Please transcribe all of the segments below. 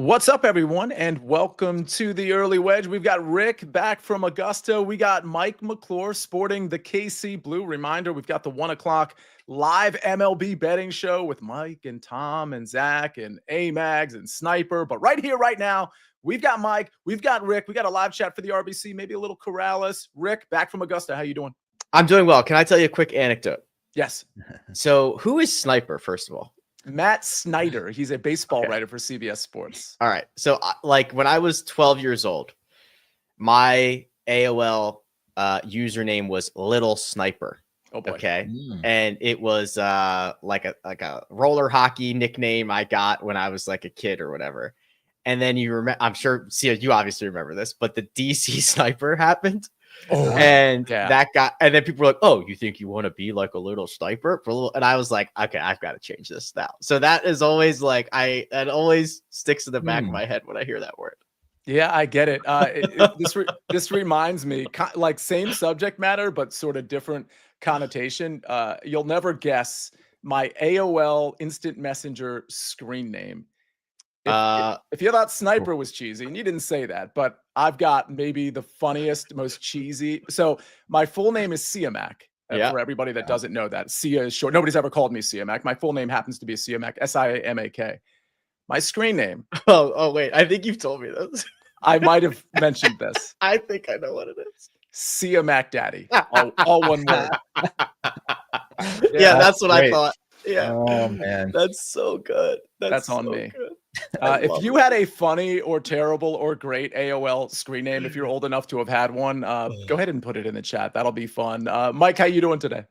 What's up, everyone, and welcome to the Early Wedge. We've got Rick back from Augusta. We got Mike McClure sporting the KC Blue. Reminder, we've got the 1 o'clock live MLB betting show with Mike and Tom and Zach and A-Mags and Sniper. But right here, right now, we've got Mike, we've got Rick, we got a live chat for the RBC, maybe a little Corrales. Rick, back from Augusta. How you doing? I'm doing well. Can I tell you a quick anecdote? Yes. So who is Sniper, first of all? Matt Snyder. He's a baseball writer for CBS Sports. All right. So like when I was 12 years old, my AOL username was Little Sniper. Oh boy. Okay. And it was like a roller hockey nickname I got when I was like a kid or whatever. And then you remember, I'm sure, see, you obviously remember this, but the DC Sniper happened. Oh, and that got, and then people were like, "Oh, you think you want to be like a little sniper for a little?" And I was like, "Okay, I've got to change this now." So that is always like, that always sticks in the back of my head when I hear that word. Yeah, I get it. This reminds me, like same subject matter, but sort of different connotation. You'll never guess my AOL Instant Messenger screen name. If you thought Sniper was cheesy, and you didn't say that, but I've got maybe the funniest, most cheesy. So my full name is Siamak. For everybody that doesn't know that, Sia is short. Nobody's ever called me Siamak. My full name happens to be Siamak, Siamak. My screen name. Oh, wait. I think you've told me this. I might have mentioned this. I think I know what it is. Siamak Daddy. All one word. That's what I thought. Yeah. Oh man, that's so good. That's so on me. Good. If you had a funny or terrible or great AOL screen name, if you're old enough to have had one, go ahead and put it in the chat. That'll be fun. Mike, how you doing today?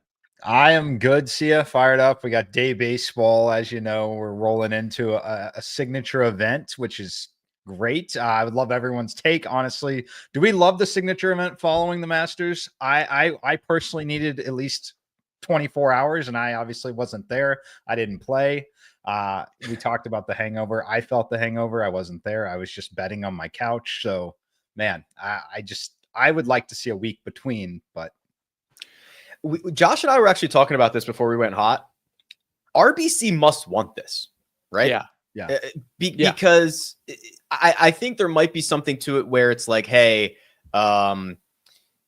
I am good. Sia, fired up. We got day baseball, as you know. We're rolling into a signature event, which is great. I would love everyone's take. Honestly, do we love the signature event following the Masters? I personally needed at least 24 hours, and I obviously wasn't there. I didn't play. We talked about the hangover. I felt the hangover. I wasn't there. I was just betting on my couch. So, man, I would like to see a week between. But Josh and I were actually talking about this before we went hot. RBC must want this, right? Yeah. Because I think there might be something to it where it's like, hey,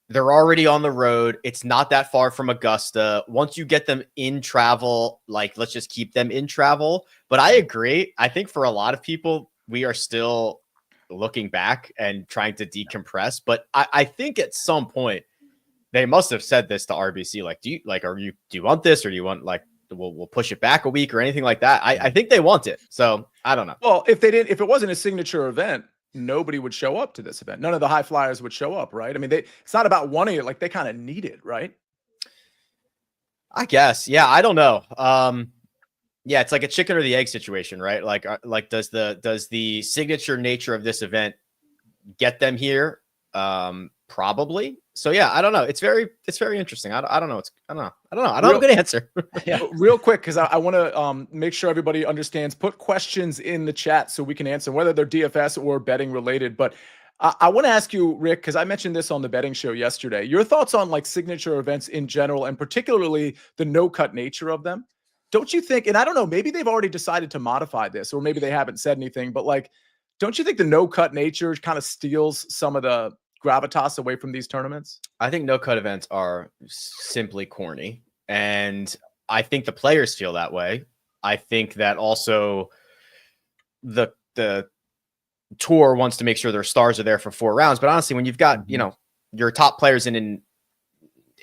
they're already on the road. It's not that far from Augusta. Once you get them in travel, like, let's just keep them in travel. But I agree. I think for a lot of people, we are still looking back and trying to decompress. But I think at some point they must have said this to RBC. Like, do you want this, or do you want, like, we'll push it back a week or anything like that? I think they want it. So I don't know. Well, if it wasn't a signature event, nobody would show up to this event. None of the high flyers would show up, right? I mean, it's not about wanting it. Like, they kind of need it, right? I guess. Yeah, I don't know. Yeah, it's like a chicken or the egg situation, right? Like does the signature nature of this event get them here? Probably. So yeah, I don't know. It's very interesting. I don't know. I don't have a good answer. Real quick, because I want to make sure everybody understands. Put questions in the chat so we can answer, whether they're DFS or betting related. But I want to ask you, Rick, because I mentioned this on the betting show yesterday. Your thoughts on like signature events in general, and particularly the no-cut nature of them. Don't you think? And I don't know. Maybe they've already decided to modify this, or maybe they haven't said anything. But like, don't you think the no-cut nature kind of steals some of the gravitas away from these tournaments? I think no-cut events are simply corny, and I think the players feel that way. I think that also the tour wants to make sure their stars are there for 4 rounds. But honestly, when you've got your top players in an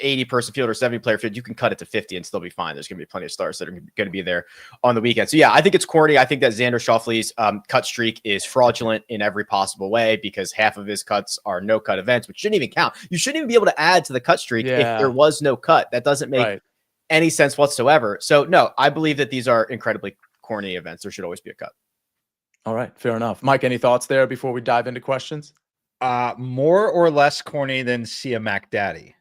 80-person field or 70-player field, you can cut it to 50 and still be fine. There's going to be plenty of stars that are going to be there on the weekend. So yeah, I think it's corny. I think that Xander Schauffele's cut streak is fraudulent in every possible way, because half of his cuts are no-cut events, which shouldn't even count. You shouldn't even be able to add to the cut streak if there was no cut. That doesn't make any sense whatsoever. So no, I believe that these are incredibly corny events. There should always be a cut. All right, fair enough. Mike, any thoughts there before we dive into questions? More or less corny than Siamak Daddy.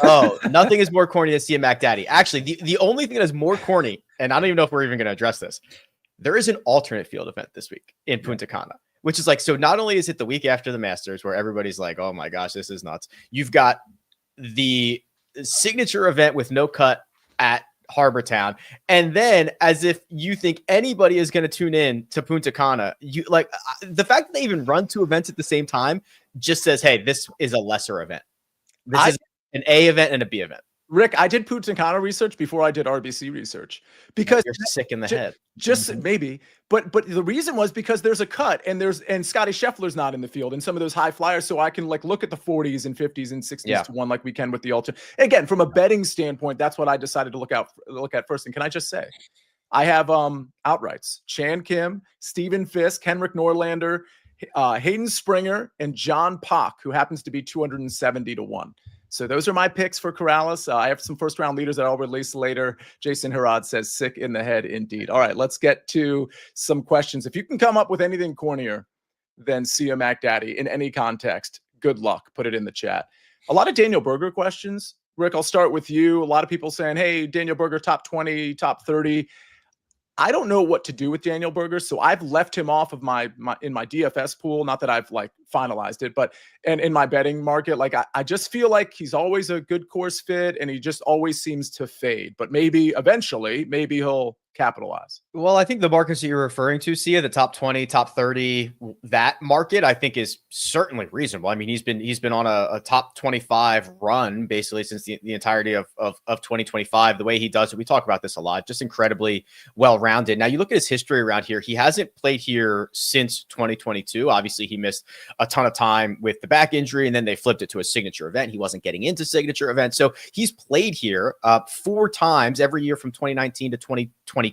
Oh, nothing is more corny than Siamak Daddy. Actually, the only thing that is more corny, and I don't even know if we're even going to address this, there is an alternate field event this week in Punta Cana, which is like, so not only is it the week after the Masters where everybody's like, oh my gosh, this is nuts. You've got the signature event with no cut at Harbor Town. And then, as if you think anybody is going to tune in to Punta Cana, you like the fact that they even run 2 events at the same time just says, hey, this is a lesser event. This is an A event and a B event. Rick, I did Punta Cana research before I did RBC research because you're sick in the head. Just maybe, but the reason was because there's a cut and Scotty Scheffler's not in the field and some of those high flyers, so I can like look at the 40s and 50s and 60s to 1 like we can with the ultra. Again, from a betting standpoint, that's what I decided to look at first. And can I just say, I have outrights: Chan Kim, Steven Fisk, Henrik Norlander, Hayden Springer, and John Pak, who happens to be 270 to 1. So those are my picks for Corrales. I have some first-round leaders that I'll release later. Jason Herod says, sick in the head indeed. All right, let's get to some questions. If you can come up with anything cornier than Sia McDaddy in any context, good luck. Put it in the chat. A lot of Daniel Berger questions. Rick, I'll start with you. A lot of people saying, hey, Daniel Berger, top 20, top 30. I don't know what to do with Daniel Berger, so I've left him off of my DFS pool. Not that I've like finalized it, but and in my betting market, like I just feel like he's always a good course fit, and he just always seems to fade. But maybe eventually, maybe he'll capitalize. Well, I think the markets that you're referring to, Sia, the top 20, top 30, that market, I think is certainly reasonable. I mean, he's been on a top 25 run basically since the entirety of 2025. The way he does it, we talk about this a lot, just incredibly well-rounded. Now, you look at his history around here. He hasn't played here since 2022. Obviously, he missed a ton of time with the back injury, and then they flipped it to a signature event. He wasn't getting into signature events. So he's played here 4 times every year from 2019 to 2022.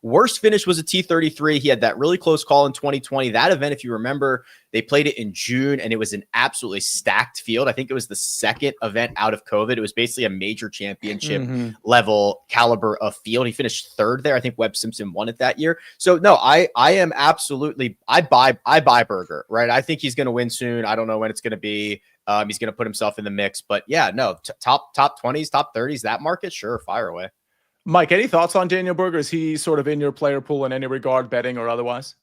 Worst finish was a T33. He had that really close call in 2020. That event, if you remember, they played it in June, and it was an absolutely stacked field. I think it was the second event out of COVID. It was basically a major championship level caliber of field. He finished 3rd there. I think Webb Simpson won it that year. So no, I am absolutely, I buy Berger, right? I think he's going to win soon. I don't know when it's going to be. He's going to put himself in the mix, but yeah, no, top 20s, top 30s, that market, sure, fire away. Mike, any thoughts on Daniel Berger? Is he sort of in your player pool in any regard, betting or otherwise?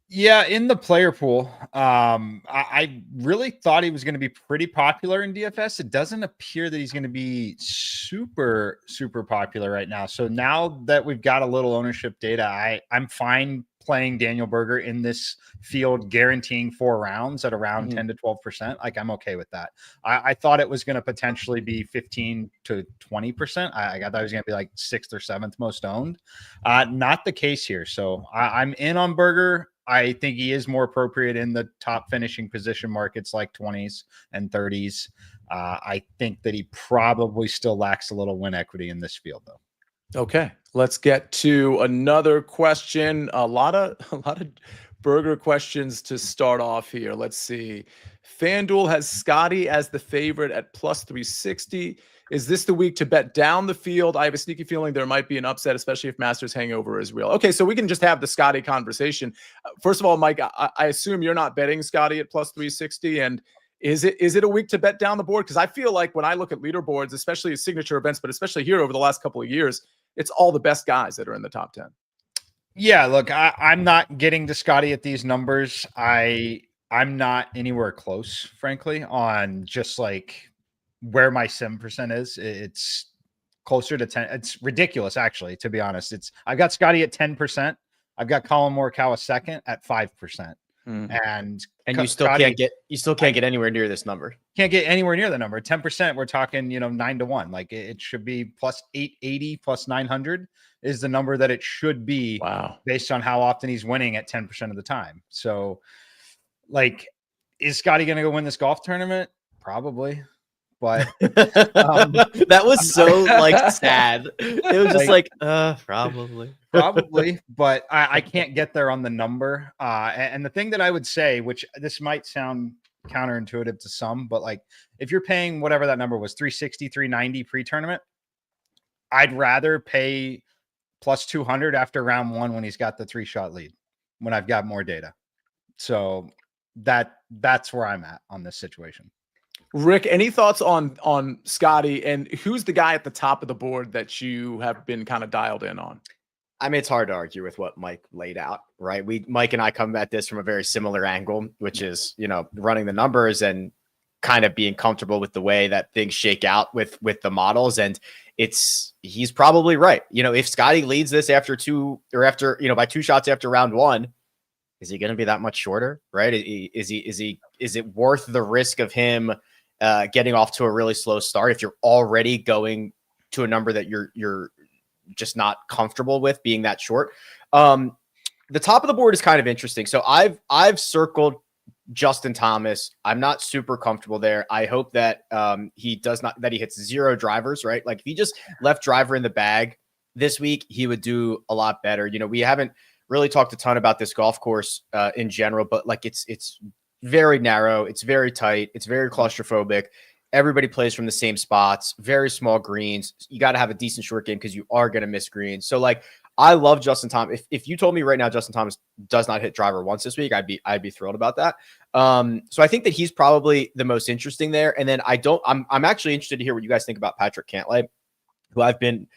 Yeah, in the player pool. I really thought he was going to be pretty popular in DFS. It doesn't appear that he's going to be super, super popular right now. So now that we've got a little ownership data, I'm fine playing Daniel Berger in this field, guaranteeing 4 rounds at around 10 to 12%. Like, I'm okay with that. I thought it was going to potentially be 15 to 20%. I thought it was going to be like 6th or 7th most owned. Not the case here. So I'm in on Berger. I think he is more appropriate in the top finishing position markets like 20s and 30s. I think that he probably still lacks a little win equity in this field, though. Okay, let's get to another question. A lot of Berger questions to start off here. Let's see. FanDuel has Scotty as the favorite at plus 360. Is this the week to bet down the field? I have a sneaky feeling there might be an upset, especially if Masters hangover is real. Okay, so we can just have the Scotty conversation. First of all, Mike, I assume you're not betting Scotty at plus 360, and is it a week to bet down the board? Because I feel like when I look at leaderboards, especially at signature events, but especially here over the last couple of years, it's all the best guys that are in the top 10. Yeah, look, I'm not getting to Scotty at these numbers. I'm not anywhere close, frankly, on just like where my sim percent is. It's closer to 10. It's ridiculous, actually, to be honest. I've got Scotty at 10%. I've got Colin Morikawa second at 5%. And you still can't get anywhere near this number. Can't get anywhere near the number. 10%, we're talking, 9 to 1. Like it should be plus 880 plus 900 is the number that it should be. Wow. Based on how often he's winning at 10% of the time. So like, is Scotty going to go win this golf tournament? Probably. But that was so like sad. It was just like probably, but I can't get there on the number. And the thing that I would say, which this might sound counterintuitive to some, but like if you're paying whatever that number was, 360, 390 pre-tournament, I'd rather pay plus 200 after round 1 when he's got the 3-shot lead, when I've got more data. So that's where I'm at on this situation. Rick, any thoughts on Scotty, and who's the guy at the top of the board that you have been kind of dialed in on? I mean, it's hard to argue with what Mike laid out, right? Mike and I come at this from a very similar angle, which is, running the numbers and kind of being comfortable with the way that things shake out with the models. And he's probably right. If Scotty leads this after by 2 shots after round 1, is he going to be that much shorter? Right. Is it worth the risk of him getting off to a really slow start if you're already going to a number that you're just not comfortable with being that short? The top of the board is kind of interesting. So I've circled Justin Thomas. I'm not super comfortable there. I hope that he hits 0 drivers, right? Like if he just left driver in the bag this week, he would do a lot better. We haven't really talked a ton about this golf course in general, but like it's very narrow, it's very tight, it's very claustrophobic. Everybody plays from the same spots, very small greens. You got to have a decent short game because you are going to miss greens. So like, I love Justin Thomas. If you told me right now Justin Thomas does not hit driver once this week, I'd be thrilled about that. So I think that he's probably the most interesting there. And then I'm actually interested to hear what you guys think about Patrick Cantlay, who I've been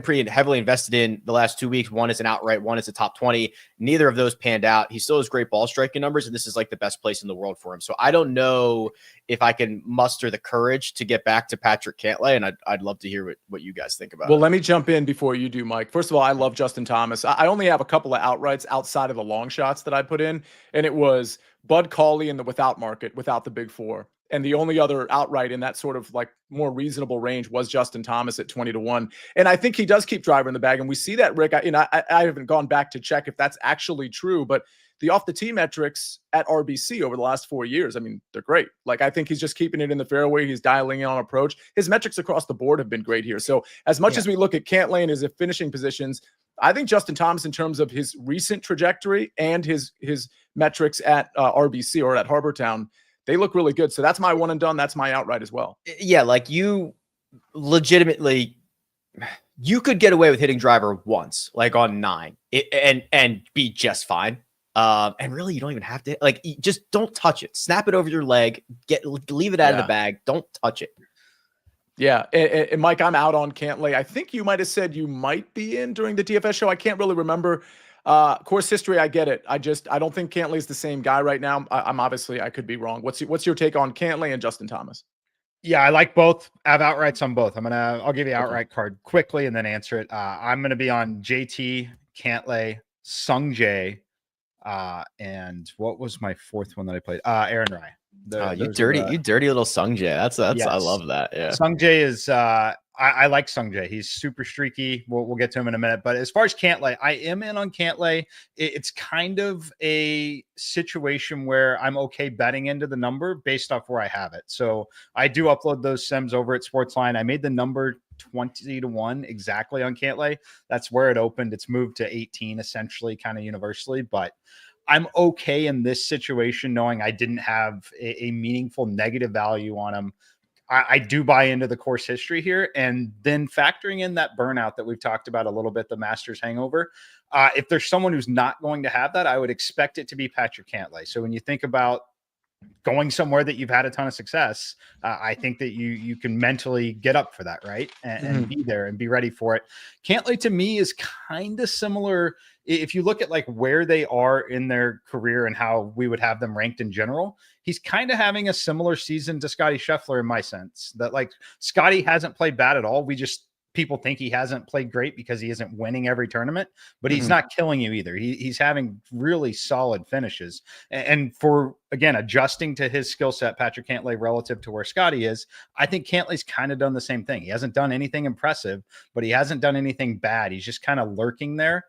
pretty heavily invested in the last 2 weeks. One is an outright, one is a top 20. Neither of those panned out. He still has great ball striking numbers, and this is like the best place in the world for him. So I don't know if I can muster the courage to get back to Patrick Cantlay, and I'd love to hear what you guys think about it. Well, let me jump in before you do, Mike. First of all, I love Justin Thomas. I only have a couple of outrights outside of the long shots that I put in, and it was Bud Cauley in the without market, without the big 4. And the only other outright in that sort of like more reasonable range was Justin Thomas at 20-1. And I think he does keep driver in the bag. And we see that, Rick. I haven't gone back to check if that's actually true, but the off the tee metrics at RBC over the last 4 years, I mean, they're great. Like, I think he's just keeping it in the fairway. He's dialing in on approach. His metrics across the board have been great here. So as much as we look at Cantlay and his finishing positions, I think Justin Thomas, in terms of his recent trajectory and his metrics at RBC or at Harbortown, they look really good. So that's my one and done. That's my outright as well. Yeah, like you legitimately, you could get away with hitting driver once, like on 9, and be just fine. And really, you don't even have to, like, just don't touch it. Snap it over your leg. Leave it out of the bag. Don't touch it. Yeah. And Mike, I'm out on Cantlay. I think you might have said you might be in during the DFS show. I can't really remember. Course history, I get it. I don't think Cantlay's the same guy right now. I could be wrong. What's your take on Cantlay and Justin Thomas? Yeah, I like both. I have outrights on both. I'll give you outright card quickly and then answer it. I'm going to be on JT, Cantlay, Sung Jae, and what was my 4th one that I played? Aaron Rai. You dirty little Sung Jae. That's yes. I love that. Yeah. Sung Jae is I like Sung Jae. He's super streaky. We'll get to him in a minute. But as far as Cantlay, I am in on Cantlay. It's kind of a situation where I'm okay betting into the number based off where I have it. So I do upload those sims over at SportsLine. I made the number 20-1 exactly on Cantlay. That's where it opened. It's moved to 18 essentially, kind of universally. But I'm okay in this situation knowing I didn't have a meaningful negative value on him. I do buy into the course history here, and then factoring in that burnout that we've talked about a little bit, the Masters hangover. If there's someone who's not going to have that, I would expect it to be Patrick Cantlay. So when you think about going somewhere that you've had a ton of success, I think that you can mentally get up for that, right? And be there and be ready for it. Cantlay to me is kind of similar. If you look at like where they are in their career and how we would have them ranked in general, he's kind of having a similar season to Scotty Scheffler in my sense, that like Scotty hasn't played bad at all. People think he hasn't played great because he isn't winning every tournament, but he's not killing you either. He's having really solid finishes. And for, again, adjusting to his skill set, Patrick Cantlay relative to where Scotty is, I think Cantlay's kind of done the same thing. He hasn't done anything impressive, but he hasn't done anything bad. He's just kind of lurking there.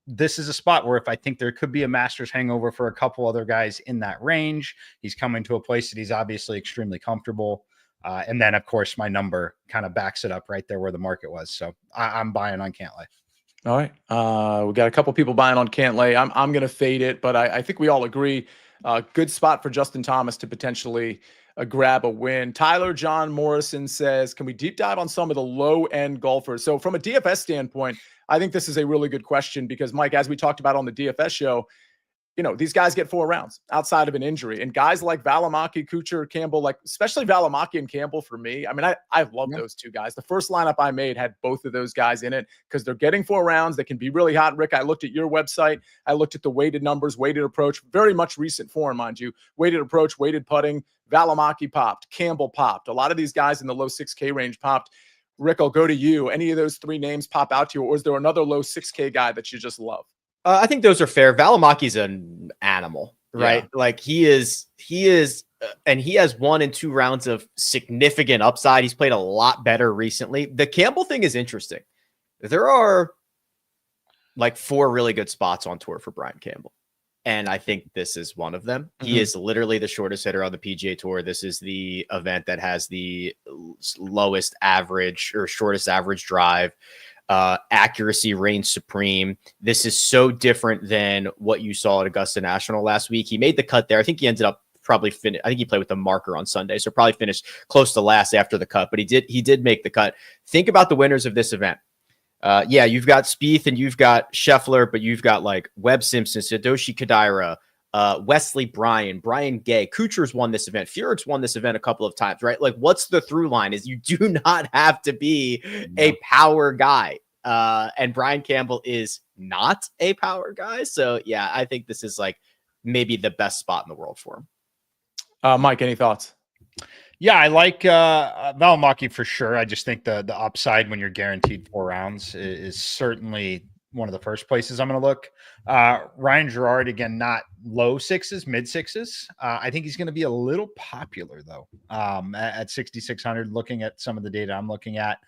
This is a spot where if I think there could be a Masters hangover for a couple other guys in that range, he's coming to a place that he's obviously extremely comfortable. And then, of course, my number kind of backs it up right there where the market was. So I'm buying on Cantlay. All right. We got a couple people buying on Cantlay. I'm going to fade it, but I think we all agree. Good spot for Justin Thomas to potentially grab a win. Tyler John Morrison says, can we deep dive on some of the low-end golfers? So from a DFS standpoint, I think this is a really good question because, Mike, as we talked about on the DFS show, these guys get 4 rounds outside of an injury. And guys like Valimaki, Kuchar, Campbell, like especially Valimaki and Campbell for me. I mean, I love those two guys. The first lineup I made had both of those guys in it because they're getting 4 rounds. They can be really hot. Rick, I looked at your website. I looked at the weighted numbers, weighted approach, very much recent form, mind you. Weighted approach, weighted putting. Valimaki popped. Campbell popped. A lot of these guys in the low 6K range popped. Rick, I'll go to you. Any of those 3 names pop out to you, or is there another low 6K guy that you just love? I think those are fair. Valimaki's an animal, right? Yeah. Like he is, and he has 1 and 2 rounds of significant upside. He's played a lot better recently. The Campbell thing is interesting. There are like 4 really good spots on tour for Brian Campbell. And I think this is one of them. Mm-hmm. He is literally the shortest hitter on the PGA Tour. This is the event that has the lowest average or shortest average drive. Accuracy reigns supreme. This is so different than what you saw at Augusta National last week. He made the cut there. I think he ended up probably I think he played with the marker on Sunday, so probably finished close to last after the cut, but he did make the cut. Think about the winners of this event. Yeah, you've got Spieth and you've got Scheffler, but you've got like Webb Simpson, Satoshi Kodaira, Wesley Bryan, Brian Gay. Kuchar's won this event. Furyk's won this event a couple of times, right? Like, what's the through line is you do not have to be a power guy. And Brian Campbell is not a power guy. So yeah, I think this is like maybe the best spot in the world for him. Mike, any thoughts? Yeah, I like Valimaki for sure. I just think the upside when you're guaranteed 4 rounds is certainly one of the first places I'm going to look. Ryan Gerard, again, not low 6s, mid 6s. I think he's going to be a little popular though at 6,600. Looking at some of the data I'm looking at,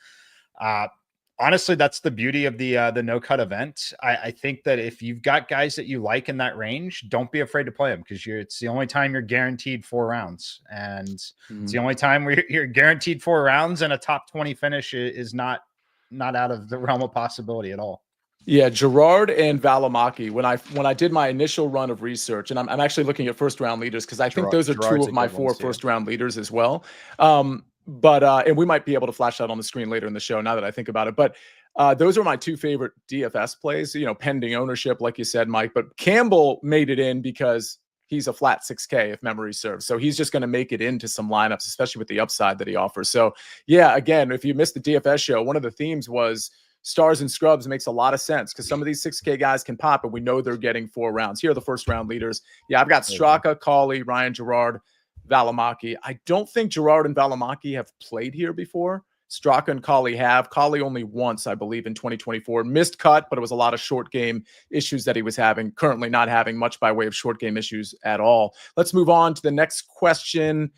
honestly, that's the beauty of the no cut event. I think that if you've got guys that you like in that range, don't be afraid to play them because it's the only time you're guaranteed 4 rounds, and it's the only time where you're guaranteed 4 rounds, and a top 20 finish is not out of the realm of possibility at all. Yeah, Gerard and Valimaki. When I did my initial run of research, and I'm actually looking at first round leaders because I think those are Gerard's 2 of my 4 first round leaders as well. But and we might be able to flash that on the screen later in the show now that I think about it. But those are my 2 favorite DFS plays, pending ownership, like you said, Mike. But Campbell made it in because he's a flat 6K, if memory serves. So he's just going to make it into some lineups, especially with the upside that he offers. So yeah, again, if you missed the DFS show, one of the themes was stars and scrubs. Makes a lot of sense because some of these 6K guys can pop, and we know they're getting 4 rounds. Here are the first round leaders. Yeah, I've got Straka, Cauley, Ryan Gerard, Valimaki. I don't think Gerard and Valimaki have played here before. Straka and Cauley have. Cauley only once, I believe, in 2024. Missed cut, but it was a lot of short game issues that he was having. Currently not having much by way of short game issues at all. Let's move on to the next question.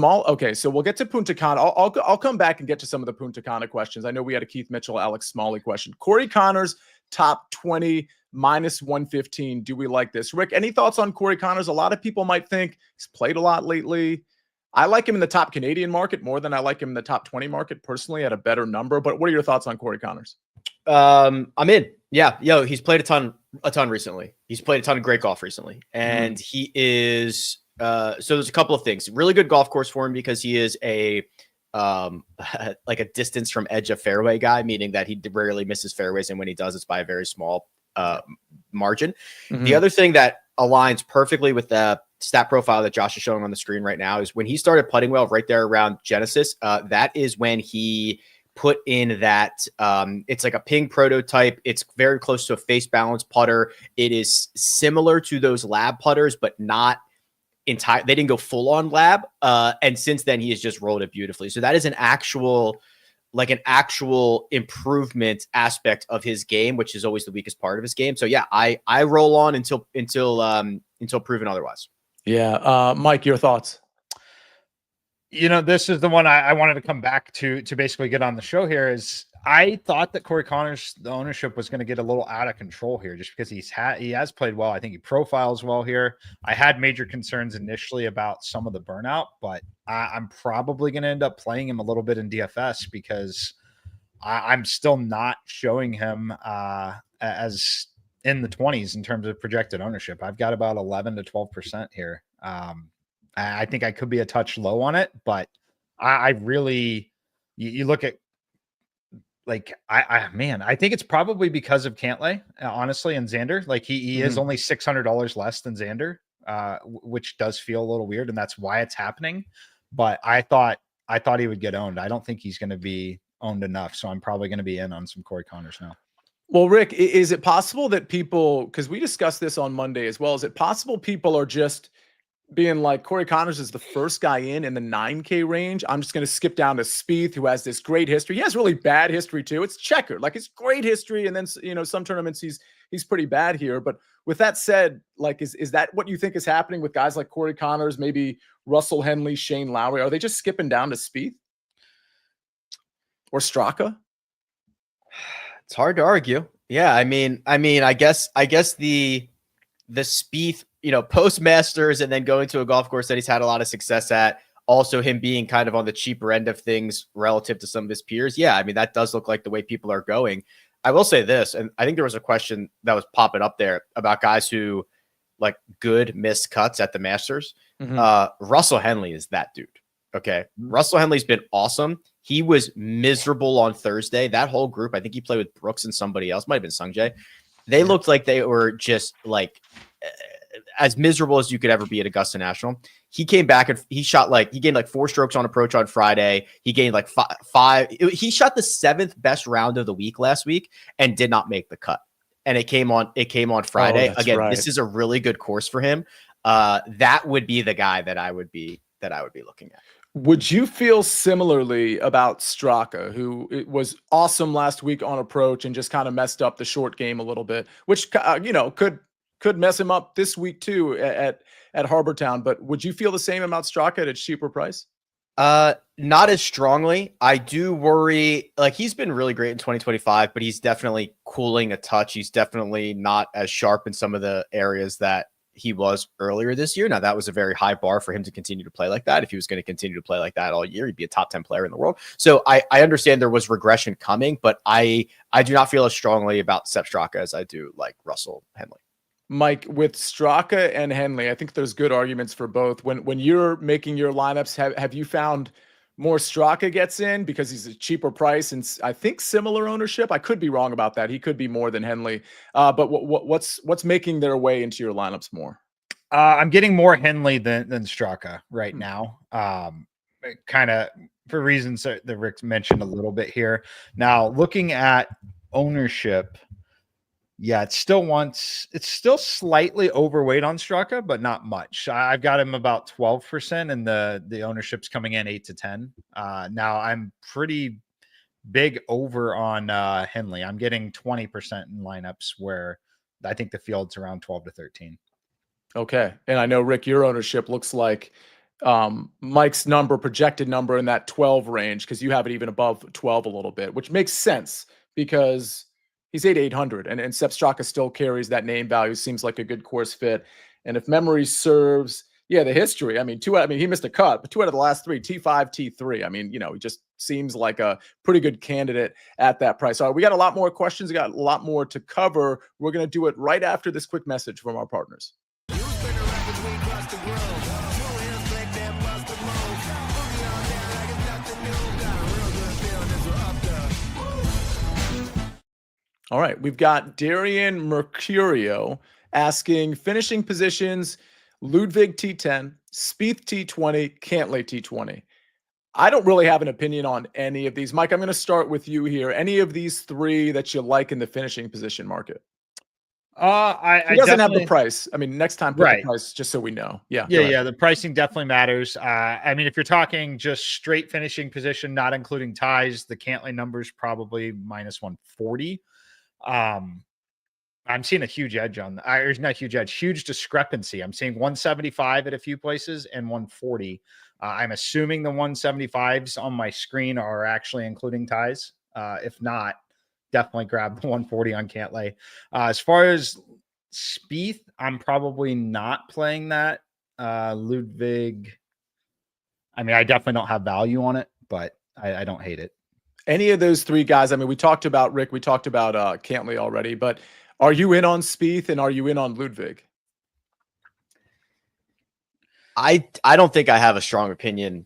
Okay, so we'll get to Punta Cana. I'll come back and get to some of the Punta Cana questions. I know we had a Keith Mitchell, Alex Smalley question. Corey Connors, top 20, -115. Do we like this? Rick, any thoughts on Corey Connors? A lot of people might think he's played a lot lately. I like him in the top Canadian market more than I like him in the top 20 market personally at a better number. But what are your thoughts on Corey Connors? I'm in. Yeah. He's played a ton recently. He's played a ton of great golf recently. And he is, so there's a couple of things. Really good golf course for him because he is a like a distance from edge of fairway guy, meaning that he rarely misses fairways. And when he does, it's by a very small margin. The other thing that aligns perfectly with the stat profile that Josh is showing on the screen right now is when he started putting well right there around Genesis. That is when he put in that it's like a ping prototype. It's very close to a face balance putter. It is similar to those lab putters, but not entire. They didn't go full on lab. And since then he has just rolled it beautifully. So that is an actual improvement aspect of his game, which is always the weakest part of his game. So yeah, I roll on until proven otherwise. Yeah. Mike, your thoughts? This is the one I wanted to come back to basically get on the show here. Is I thought that Corey Connors, the ownership was going to get a little out of control here just because he has played well. I think he profiles well here. I had major concerns initially about some of the burnout, but I'm probably going to end up playing him a little bit in DFS because I'm still not showing him as in the 20s in terms of projected ownership. I've got about 11 to 12% here. I think I could be a touch low on it, but I really, you look at like I think it's probably because of Cantlay, honestly, and Xander. Like he is only $600 less than Xander, which does feel a little weird, and that's why it's happening. But I thought he would get owned. I don't think he's going to be owned enough, so I'm probably going to be in on some Corey Connors now. Well, Rick, is it possible that people, because we discussed this on Monday as well, is it possible people are just being like, Corey Connors is the first guy in the 9K range. I'm just going to skip down to Spieth, who has this great history. He has really bad history too. It's checkered, like it's great history. And then, some tournaments he's pretty bad here. But with that said, like, is that what you think is happening with guys like Corey Connors, maybe Russell Henley, Shane Lowry? Are they just skipping down to Spieth or Straka? It's hard to argue. Yeah. I mean, I guess the Spieth, post Masters and then going to a golf course that he's had a lot of success at, also him being kind of on the cheaper end of things relative to some of his peers. Yeah. I mean, that does look like the way people are going. I will say this, and I think there was a question that was popping up there about guys who like good missed cuts at the Masters. Russell Henley is that dude. Okay. Russell Henley's been awesome. He was miserable on Thursday. That whole group, I think he played with Brooks and somebody else, might have been Sungjae. They looked like they were just like as miserable as you could ever be at Augusta National. He came back and he gained like 4 strokes on approach on Friday. He gained like five. He shot the 7th best round of the week last week and did not make the cut. And it came on Friday. Again, right. This is a really good course for him. That would be the guy that I would be looking at. Would you feel similarly about Straka, who was awesome last week on approach and just kind of messed up the short game a little bit, which could mess him up this week too at Harbor Town? But would you feel the same about Straka at a cheaper price? Not as strongly. I do worry. Like he's been really great in 2025, but he's definitely cooling a touch. He's definitely not as sharp in some of the areas that he was earlier this year. Now that was a very high bar for him to continue to play like that. If he was going to continue to play like that all year, he'd be a top 10 player in the world. So I understand there was regression coming, but I do not feel as strongly about Sepp Straka as I do like Russell Henley. Mike, with Straka and Henley, I think there's good arguments for both. When you're making your lineups, have you found more Straka gets in because he's a cheaper price and I think similar ownership? I could be wrong about that. He could be more than Henley. But what's making their way into your lineups more? I'm getting more Henley than Straka right now. Kind of for reasons that Rick mentioned a little bit here. Now, looking at ownership, yeah, it's still slightly overweight on Straka, but not much. I've got him about 12%, and the ownership's coming in 8 to 10. Now I'm pretty big over on Henley. I'm getting 20% in lineups where I think the field's around 12 to 13. Okay, and I know Rick, your ownership looks like Mike's projected number in that 12 range because you have it even above 12 a little bit, which makes sense because he's 8,800, and Sepp Straka still carries that name value. Seems like a good course fit. And if memory serves, the history. I mean, he missed a cut, but 2 out of the last 3, T5, T3. I mean, he just seems like a pretty good candidate at that price. All right, we got a lot more questions. We got a lot more to cover. We're going to do it right after this quick message from our partners. All right, we've got Darian Mercurio asking finishing positions: Ludwig T10, Spieth T20, Cantlay T20. I don't really have an opinion on any of these. Mike, I'm going to start with you here. Any of these 3 that you like in the finishing position market? He doesn't have the price. I mean, next time put right. the price just so we know. Yeah. The pricing definitely matters. I mean, if you're talking just straight finishing position, not including ties, the Cantlay number's probably minus 140. I'm seeing a huge edge on there's not huge edge, huge discrepancy. I'm seeing 175 at a few places and 140. I'm assuming the 175s on my screen are actually including ties. If not, definitely grab the 140 on Cantlay. As far as Spieth, I'm probably not playing that. Ludwig, I mean, I definitely don't have value on it, but I don't hate it. Any of those 3 guys, I mean, we talked about Rick, we talked about Cantlay already, but are you in on Spieth and are you in on Ludwig? I don't think I have a strong opinion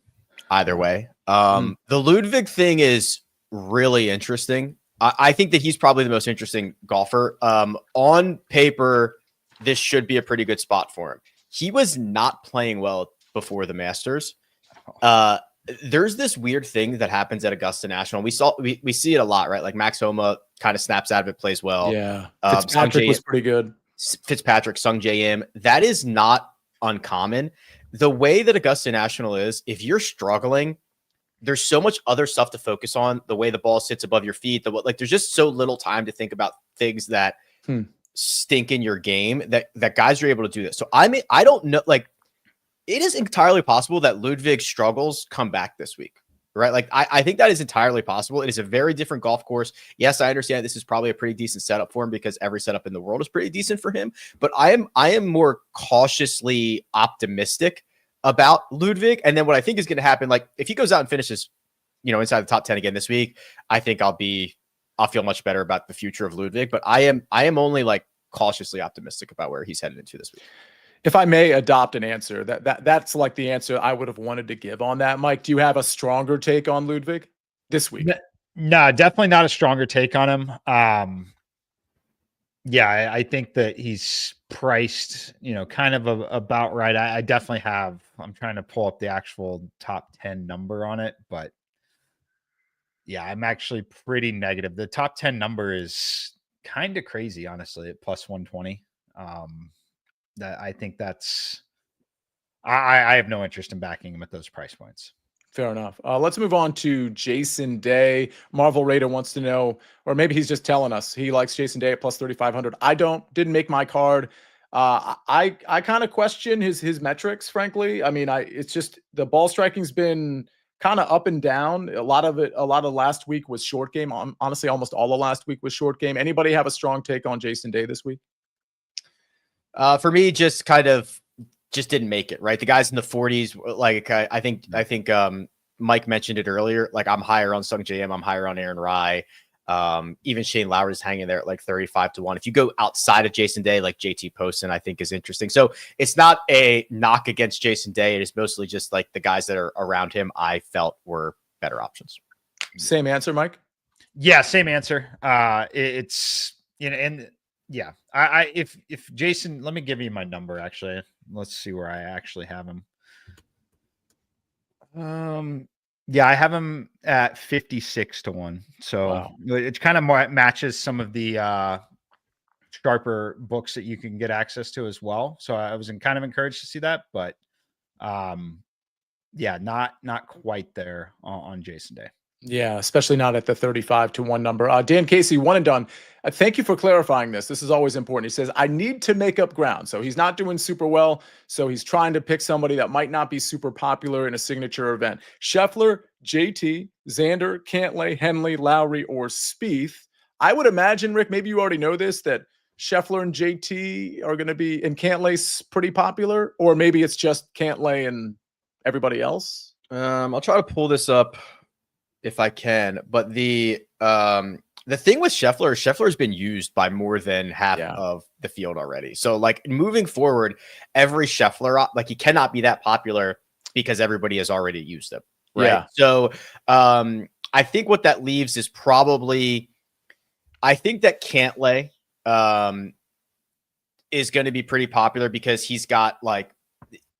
either way. The Ludwig thing is really interesting. I think that he's probably the most interesting golfer. On paper, this should be a pretty good spot for him. He was not playing well before the Masters. There's this weird thing that happens at Augusta National. We see it a lot, right? Like Max Homa kind of snaps out of it, plays well. Yeah, Fitzpatrick was pretty good. Fitzpatrick, Sung J M. That is not uncommon. The way that Augusta National is, if you're struggling, there's so much other stuff to focus on. The way the ball sits above your feet, there's just so little time to think about things that stink in your game that guys are able to do this. So I don't know, like, it is entirely possible that Ludwig struggles come back this week, right? Like, I think that is entirely possible. It is a very different golf course. Yes, I understand this is probably a pretty decent setup for him because every setup in the world is pretty decent for him. But I am more cautiously optimistic about Ludwig. And then what I think is going to happen, like if he goes out and finishes, inside the top 10 again this week, I think I'll feel much better about the future of Ludwig. But I am only like cautiously optimistic about where he's headed into this week. If I may adopt an answer, that's like the answer I would have wanted to give on that. Mike, do you have a stronger take on Ludwig this week? No, definitely not a stronger take on him. Yeah, I think that he's priced, kind of about right. I definitely have. I'm trying to pull up the actual top 10 number on it, but yeah, I'm actually pretty negative. The top 10 number is kind of crazy, honestly, at plus 120. That I think that's. I have no interest in backing him at those price points. Fair enough. Let's move on to Jason Day. Marvel Raider wants to know, or maybe he's just telling us he likes Jason Day at plus 3,500. I didn't make my card. I kind of question his metrics, frankly. I mean, it's just the ball striking's been kind of up and down. A lot of last week was short game. Honestly, almost all of last week was short game. Anybody have a strong take on Jason Day this week? For me, just didn't make it, right? The guys in the 40s, like I think Mike mentioned it earlier. Like I'm higher on Sung J M, I'm higher on Aaron Rye. Even Shane Lowry's hanging there at like 35-1. If you go outside of Jason Day, like JT Poston, I think is interesting. So it's not a knock against Jason Day. It is mostly just like the guys that are around him I felt were better options. Same answer, Mike? Yeah, same answer. It's and yeah, if Jason, let me give you my number. Actually, let's see where I actually have him. Yeah, I have him at 56-1. So wow. It kind of matches some of the sharper books that you can get access to as well. So I was kind of encouraged to see that, but yeah, not quite there on Jason Day. Yeah, especially not at the 35-1 number. Dan Casey, one and done. Thank you for clarifying this. This is always important. He says, I need to make up ground. So he's not doing super well. So he's trying to pick somebody that might not be super popular in a signature event. Scheffler, JT, Xander, Cantlay, Henley, Lowry, or Spieth. I would imagine, Rick, maybe you already know this, that Scheffler and JT are going to be, and Cantlay's pretty popular, or maybe it's just Cantlay and everybody else. I'll try to pull this up if I can, but the thing with Scheffler's been used by more than half of the field already. So like moving forward, every Scheffler, like he cannot be that popular because everybody has already used him. Right. Yeah. So I think what that leaves is probably, I think that Cantlay is going to be pretty popular because he's got like,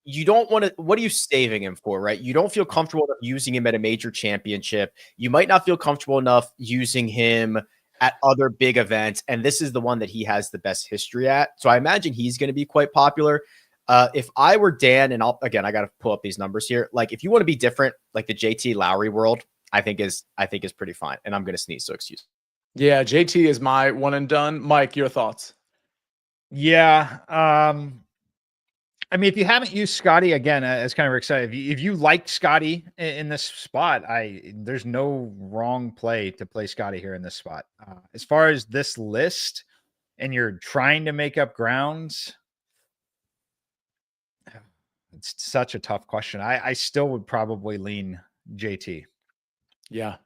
you don't want to, what are you saving him for, right? You don't feel comfortable enough using him at a major championship. You might not feel comfortable enough using him at other big events. And this is the one that he has the best history at. So I imagine he's going to be quite popular. If I were Dan, and I got to pull up these numbers here. Like if you want to be different, like the JT Lowry world, I think is pretty fine. And I'm going to sneeze, so excuse me. Yeah. JT is my one and done. Mike, your thoughts? Yeah. I mean, if you haven't used Scotty, again, as kind of Rick said, if you like Scotty in this spot, there's no wrong play to play Scotty here in this spot. As far as this list, and you're trying to make up grounds, it's such a tough question. I still would probably lean JT. Yeah.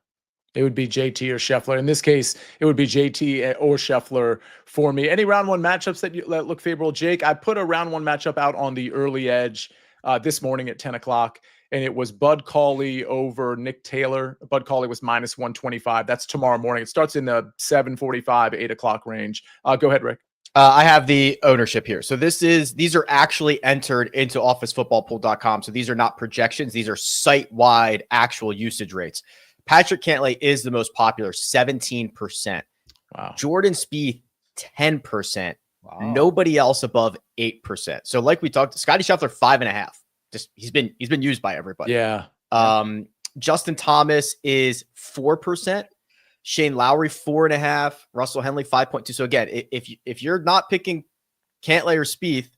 It would be JT or Scheffler. In this case, it would be JT or Scheffler for me. Any round one matchups that look favorable? Jake, I put a round one matchup out on the early edge this morning at 10 o'clock. and it was Bud Cauley over Nick Taylor. Bud Cauley was minus 125. That's tomorrow morning. It starts in the 7:45, 8 o'clock range. Go ahead, Rick. I have the ownership here. So these are actually entered into officefootballpool.com. So these are not projections. These are site-wide actual usage rates. Patrick Cantlay is the most popular, 17%. Wow. Jordan Spieth, 10%. Wow. Nobody else above 8%. So like we talked, Scotty Scheffler, 5.5. Just he's been used by everybody. Yeah. Justin Thomas is 4%. Shane Lowry, 4.5. Russell Henley, 5.2. So again, if you're not picking Cantlay or Spieth,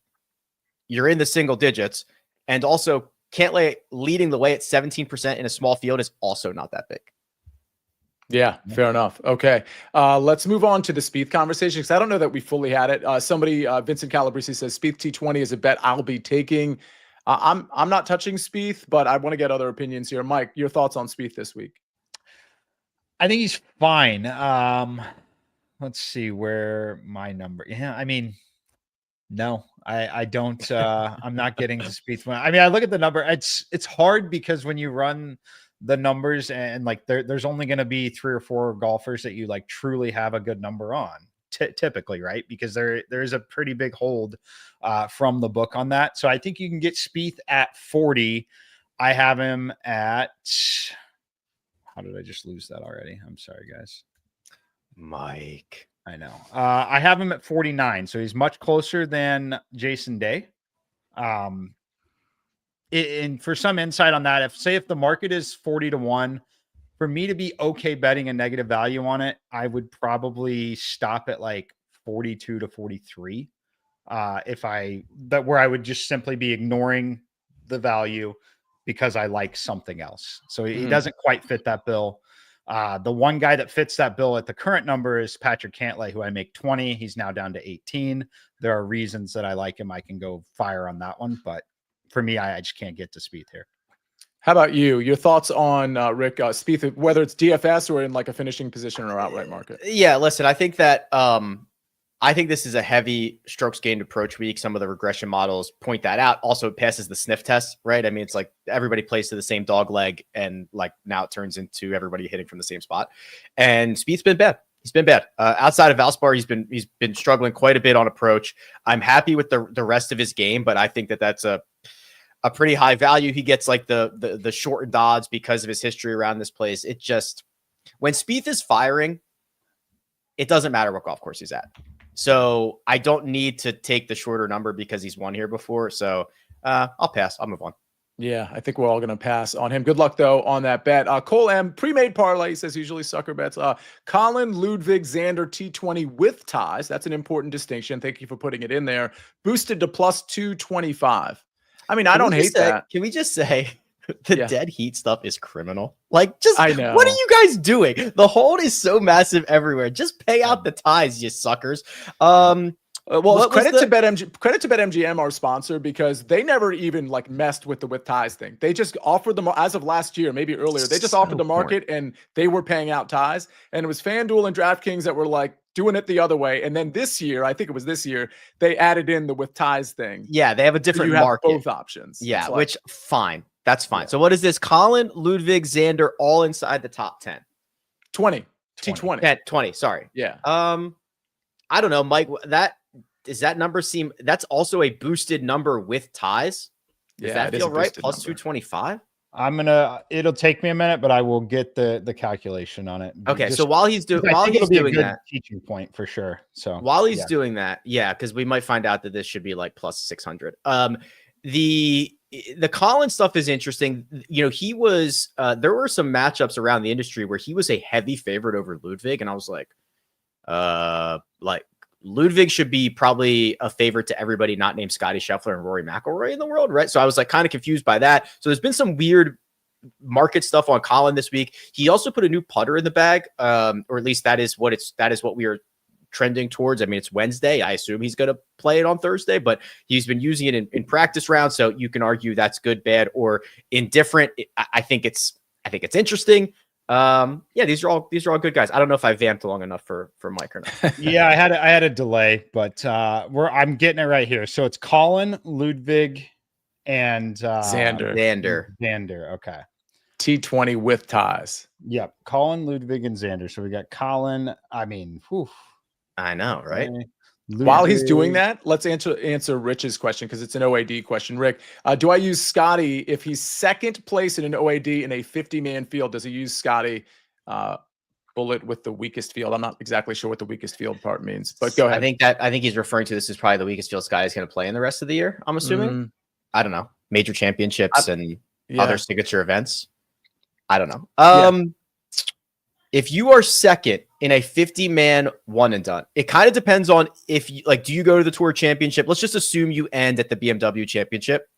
you're in the single digits. And also Cantlay leading the way at 17% in a small field is also not that big. Yeah, fair enough. Okay. Let's move on to the Spieth conversation because I don't know that we fully had it. Somebody, Vincent Calabrese says Spieth T20 is a bet I'll be taking. I'm not touching Spieth, but I want to get other opinions here. Mike, your thoughts on Spieth this week? I think he's fine. Let's see where my number. Yeah, I mean, no, I don't. I'm not getting to Spieth. I mean, I look at the number. It's hard because when you run the numbers and like there's only going to be 3 or 4 golfers that you like truly have a good number on. Typically, right? Because there is a pretty big hold from the book on that. So I think you can get Spieth at 40. I have him at. How did I just lose that already? I'm sorry, guys. Mike. I know. I have him at 49, so he's much closer than Jason Day. And for some insight on that, if the market is 40-1, for me to be okay betting a negative value on it, I would probably stop at like 42 to 43. Where I would just simply be ignoring the value because I like something else. So he doesn't quite fit that bill. The one guy that fits that bill at the current number is Patrick Cantlay, who I make 20. He's now down to 18. There are reasons that I like him. I can go fire on that one, but for me, I just can't get to Spieth here. How about you? Your thoughts on Rick Spieth, whether it's DFS or in like a finishing position or outright market? Yeah, listen, I think that I think this is a heavy strokes gained approach week. Some of the regression models point that out. Also, it passes the sniff test, right? I mean, it's like everybody plays to the same dog leg, and like now it turns into everybody hitting from the same spot. And Spieth's been bad. He's been bad. Outside of Valspar, he's been struggling quite a bit on approach. I'm happy with the rest of his game, but I think that that's a pretty high value. He gets like the shortened odds because of his history around this place. It just, when Spieth is firing, it doesn't matter what golf course he's at. So I don't need to take the shorter number because he's won here before. So I'll pass. I'll move on. Yeah, I think we're all going to pass on him. Good luck, though, on that bet. Cole M, pre-made parlay, says usually sucker bets. Colin, Ludwig, Xander, T20 with ties. That's an important distinction. Thank you for putting it in there. Boosted to plus 225. I mean, I don't hate that. Can we just say the dead heat stuff is criminal? Like, just, I know. What are you guys doing? The hold is so massive everywhere. Just pay out the ties, you suckers. Well, credit to BetMGM, our sponsor, because they never even like messed with the with ties thing. They just offered them as of last year, maybe earlier. They just offered the market and they were paying out ties. And it was FanDuel and DraftKings that were like doing it the other way. And then this year, I think it was this year, they added in the with ties thing. Yeah, they have a different so you market. have both options. Yeah, which fine. That's fine. Yeah. So what is this? Colin, Ludwig, Xander, all inside the top 10. 20. T20. 10, 20, sorry. Yeah. I don't know, Mike. Does that number seem, that's also a boosted number with ties? Does that feel right? Plus 225? It'll take me a minute, but I will get the calculation on it. Okay. So while he's doing that, teaching point for sure. So while he's doing that, yeah, because we might find out that this should be like plus 600. The Colin stuff is interesting. You know, he was, there were some matchups around the industry where he was a heavy favorite over Ludwig. And I was like Ludwig should be probably a favorite to everybody not named Scotty Scheffler and Rory McIlroy in the world, right? So I was like kind of confused by that. So there's been some weird market stuff on Colin this week. He also put a new putter in the bag, or at least that is what we are trending towards. I mean, it's Wednesday. I assume he's going to play it on Thursday, but he's been using it in practice rounds. So you can argue that's good, bad, or indifferent. I think it's interesting. Yeah, these are all good guys. I don't know if I vamped long enough for Mike or not. Yeah, I had a delay, but I'm getting it right here. So it's Colin, Ludwig, and Xander. Okay. T20 with ties. Yep. Colin, Ludwig, and Xander. So we got Colin. I mean, whew. I know, right? While he's doing that, let's answer Rich's question because it's an OAD question. Rick, do I use Scotty if he's second place in an OAD in a 50-man field? Does he use Scotty bullet with the weakest field? I'm not exactly sure what the weakest field part means, but go ahead. I think he's referring to this as probably the weakest field Scotty is going to play in the rest of the year. I'm assuming. I don't know, major championships and other signature events. I don't know. If you are second in a 50-man one and done, it kind of depends on if you do you go to the Tour Championship? Let's just assume you end at the BMW Championship.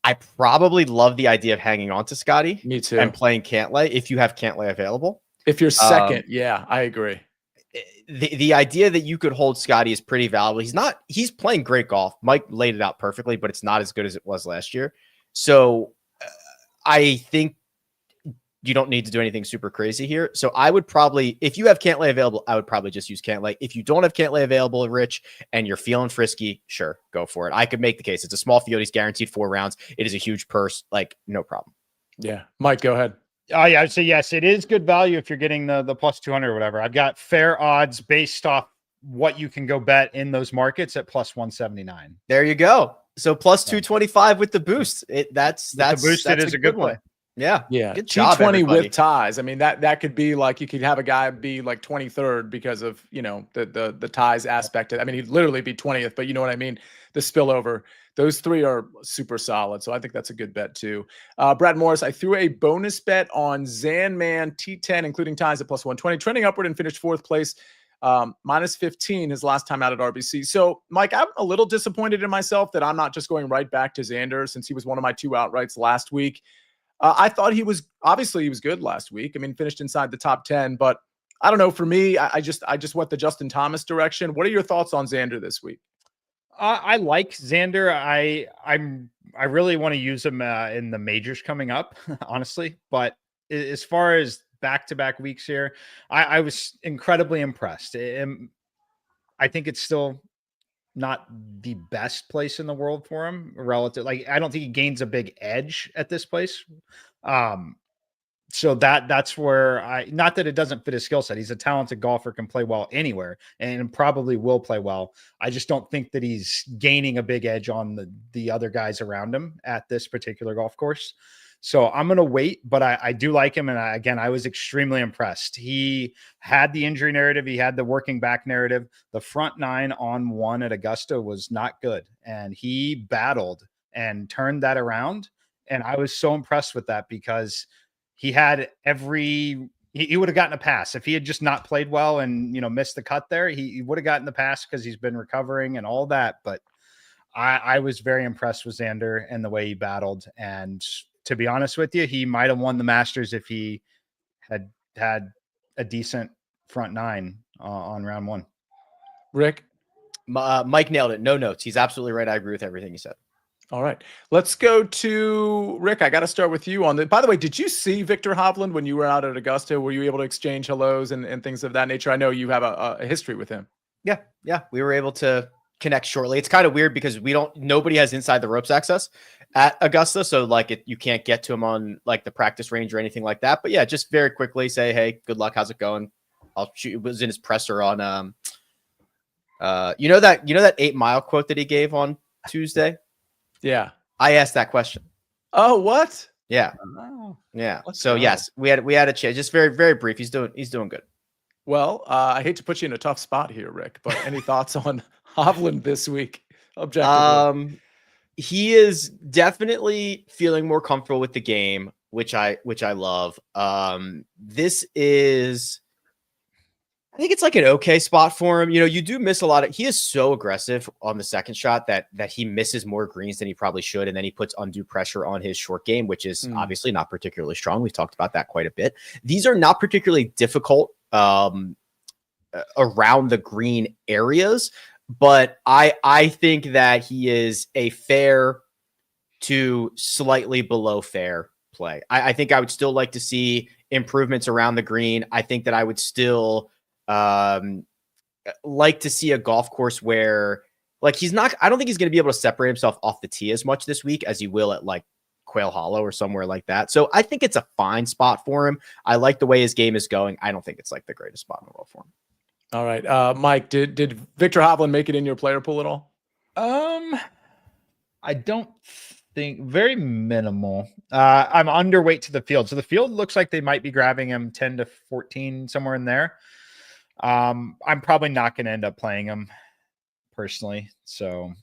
I probably love the idea of hanging on to Scotty. Me too. And playing Cantlay if you have Cantlay available. If you're second, I agree. The idea that you could hold Scotty is pretty valuable. He's playing great golf. Mike laid it out perfectly, but it's not as good as it was last year. So I think you don't need to do anything super crazy here. So I would probably, if you have Cantlay available, I would probably just use Cantlay. If you don't have Cantlay available, Rich, and you're feeling frisky, sure, go for it. I could make the case. It's a small field. He's guaranteed 4 rounds. It is a huge purse. No problem. Yeah. Mike, go ahead. Oh, yeah. I'd say yes, it is good value if you're getting the plus 200 or whatever. I've got fair odds based off what you can go bet in those markets at plus 179. There you go. So plus 225 with the boost. That's the boost. It is a good one. Yeah. Good job, T20 with ties. I mean, that could be like, you could have a guy be like 23rd because of, the ties aspect. I mean, he'd literally be 20th, but you know what I mean? The spillover. Those 3 are super solid. So I think that's a good bet too. Brad Morris, I threw a bonus bet on Zanman T10, including ties at plus 120, trending upward and finished 4th place. Minus 15 his last time out at RBC. So Mike, I'm a little disappointed in myself that I'm not just going right back to Xander since he was one of my 2 outrights last week. I thought he was good last week. I mean, finished inside the top 10, but I don't know. For me, I just went the Justin Thomas direction. What are your thoughts on Xander this week? I like Xander. I really want to use him in the majors coming up, honestly. But as far as back-to-back weeks here, I was incredibly impressed. I think it's still not the best place in the world for him relative. I don't think he gains a big edge at this place. So that's where not that it doesn't fit his skill set. He's a talented golfer, can play well anywhere and probably will play well. I just don't think that he's gaining a big edge on the other guys around him at this particular golf course. So I'm going to wait, but I do like him. And I was extremely impressed. He had the injury narrative. He had the working back narrative. The front 9 on 1 at Augusta was not good. And he battled and turned that around. And I was so impressed with that because he had he would have gotten a pass. If he had just not played well and, missed the cut there, he would have gotten the pass because he's been recovering and all that. But I was very impressed with Xander and the way he battled. And to be honest with you, he might have won the Masters if he had a decent front 9 on round 1. Rick? Mike nailed it. No notes. He's absolutely right. I agree with everything he said. All right. Let's go to Rick. I got to start with you on by the way, did you see Victor Hovland when you were out at Augusta? Were you able to exchange hellos and things of that nature? I know you have a history with him. Yeah. We were able to connect shortly. It's kind of weird because nobody has inside the ropes access at Augusta. So you can't get to him on the practice range or anything like that. But yeah, just very quickly say, hey, good luck. How's it going? I'll shoot. It was in his presser on, that 8 Mile quote that he gave on Tuesday. Yeah. I asked that question. Oh, what? Yeah. Oh, yeah. So yes, we had a chat. Just very, very brief. He's doing good. Well, I hate to put you in a tough spot here, Rick, but any thoughts on Hovland this week? Objectively. He is definitely feeling more comfortable with the game, which I love. This is, I think it's an okay spot for him. You do miss a lot he is so aggressive on the second shot that he misses more greens than he probably should. And then he puts undue pressure on his short game, which is obviously not particularly strong. We've talked about that quite a bit. These are not particularly difficult around the green areas, but I think that he is a fair to slightly below fair play. I think I would still like to see improvements around the green. I think that I would still like to see a golf course where Like I don't think he's going to be able to separate himself off the tee as much this week as he will at like Quail Hollow or somewhere like that. So I think it's a fine spot for him. I like the way his game is going. I don't think it's like the greatest spot in the world for him. All right. Mike, did Victor Hovland make it in your player pool at all? I don't think, very minimal. I'm underweight to the field. So the field looks like they might be grabbing him 10 to 14, somewhere in there. I'm probably not going to end up playing him personally. So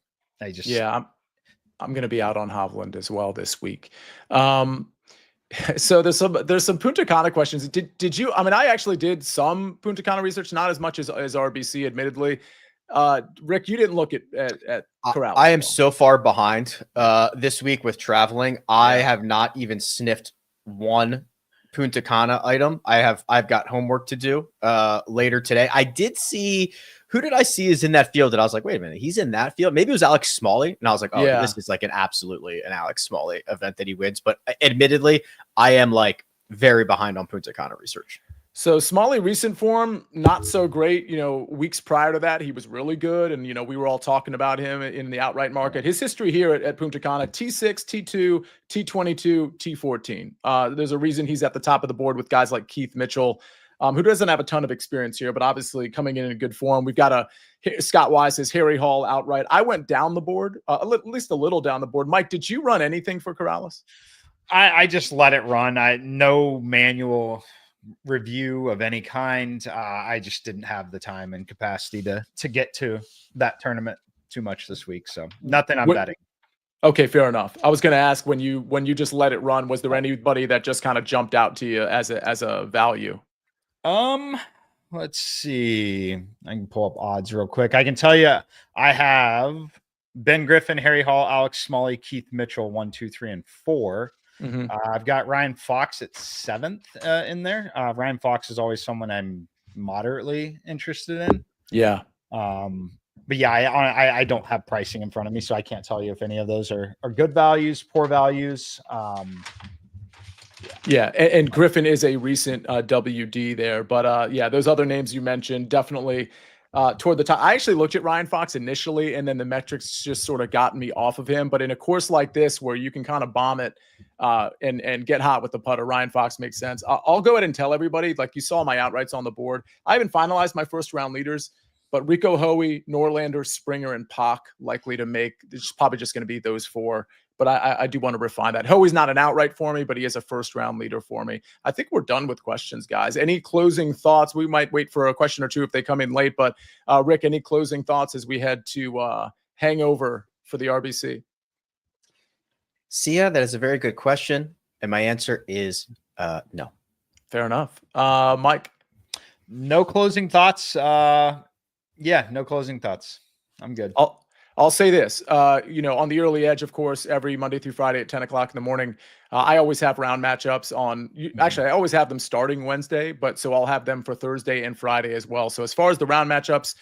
I'm going to be out on Hovland as well this week. So there's some Punta Cana questions. Did you? I mean, I actually did some Punta Cana research, not as much as RBC, admittedly. Rick, you didn't look at Corrals. I am so far behind this week with traveling. I have not even sniffed one Punta Cana item. I've got homework to do later today. I did see. Who did I see is in that field? And I was like, wait a minute, he's in that field. Maybe it was Alex Smalley. And I was like, oh, this is like absolutely an Alex Smalley event that he wins. But admittedly, I am like very behind on Punta Cana research. So Smalley recent form, not so great. Weeks prior to that, he was really good. And, we were all talking about him in the outright market. His history here at Punta Cana, T6, T2, T22, T14. There's a reason he's at the top of the board with guys like Keith Mitchell, who doesn't have a ton of experience here, but obviously coming in good form. We've got Scott Wise says Harry Hall outright. I went down the board, at least a little down the board. Mike, did you run anything for Corrales? I just let it run. No manual review of any kind. I just didn't have the time and capacity to get to that tournament too much this week. So nothing I'm betting. Okay, fair enough. I was going to ask when you just let it run, was there anybody that just kind of jumped out to you as a value? Let's see. I can pull up odds real quick. I can tell you I have Ben Griffin, Harry Hall, Alex Smalley, Keith Mitchell, 1, 2, 3, and 4. Mm-hmm. I've got Ryan Fox at 7th in there. Ryan Fox is always someone I'm moderately interested in. Yeah. But yeah, I don't have pricing in front of me, so I can't tell you if any of those are good values, poor values. Yeah, and Griffin is a recent WD there, but those other names you mentioned definitely toward the top. I actually looked at Ryan Fox initially, and then the metrics just sort of got me off of him. But in a course like this, where you can kind of bomb it and get hot with the putter, Ryan Fox makes sense. I'll go ahead and tell everybody, like you saw my outrights on the board. I haven't finalized my first round leaders, but Rico Hoey, Norlander, Springer, and Pac likely to make. It's probably just going to be those 4. But I do want to refine that. Hoey's not an outright for me, but he is a first round leader for me. I think we're done with questions, guys. Any closing thoughts? We might wait for a question or two if they come in late. But Rick, any closing thoughts as we head to hangover for the RBC? Sia, that is a very good question. And my answer is no. Fair enough. Mike? No closing thoughts. No closing thoughts. I'm good. I'll say this, on the early edge, of course, every Monday through Friday at 10 o'clock in the morning, I always have round matchups on. Actually, I always have them starting Wednesday, so I'll have them for Thursday and Friday as well. So as far as the round matchups,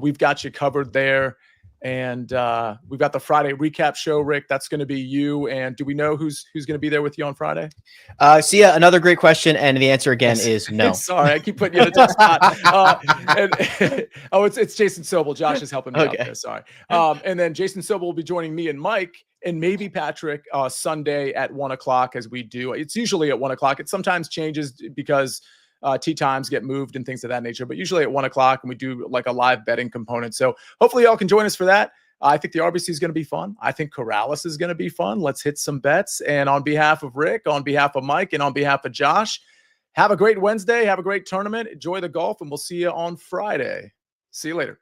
we've got you covered there. And we've got the Friday recap show, Rick. That's going to be you. And do we know who's going to be there with you on Friday? Sia, another great question. And the answer again is no. Sorry, I keep putting you in a tough spot. It's Jason Sobel. Josh is helping me out there. Sorry. And then Jason Sobel will be joining me and Mike and maybe Patrick Sunday at 1 o'clock as we do. It's usually at 1 o'clock. It sometimes changes because tee times get moved and things of that nature, but usually at 1 o'clock, and we do like a live betting component. So hopefully y'all can join us for that. I think the RBC is going to be fun. I think Corrales is going to be fun. Let's hit some bets. And on behalf of Rick, on behalf of Mike, and on behalf of Josh, have a great Wednesday. Have a great tournament. Enjoy the golf, and we'll see you on Friday. See you later.